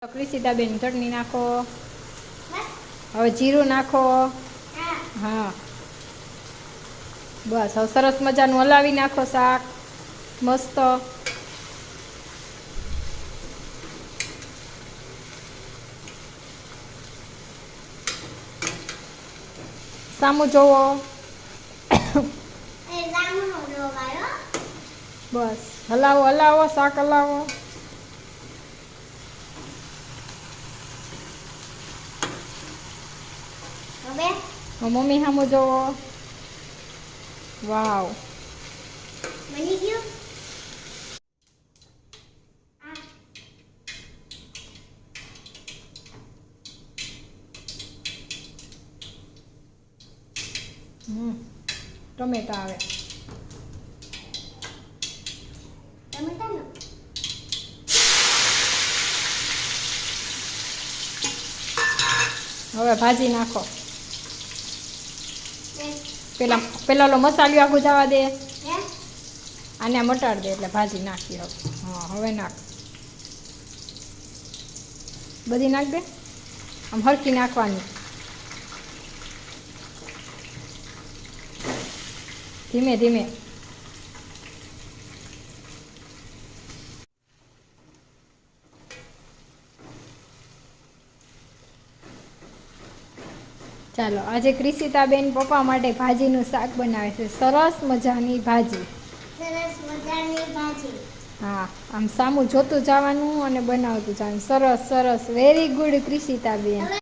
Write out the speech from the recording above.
ક્રિશિતાબેન ચટણી નાખો, હવે જીરું નાખો. હા બસ હવે સરસ મજાનું હલાવી નાખો શાક મસ્ત. સામું જોવો. બસ હલાવો હલાવો શાક હલાવો. મમ્મી સામું જોવો. વાવ બની ગયું. ટમેટા આવે. ટમેટાનું હવે ભાજી નાખો. પેલા ઓલો મસાલિયો આગું જવા દે, આને મટાડ દે એટલે ભાજી નાખી. હવે હા હવે નાખ, બધી નાખ દે. આમ હરખી નાખવાની, ધીમે ધીમે. ચાલો આજે ક્રિશિતાબેન પપ્પા માટે ભાજીનું શાક બનાવે છે. સરસ મજાની ભાજી. સરસ મજાની ભાજી. હા આમ સામું જોતું જવાનું અને બનાવતું જવાનું. સરસ સરસ, વેરી ગુડ ક્રિશિતાબેન.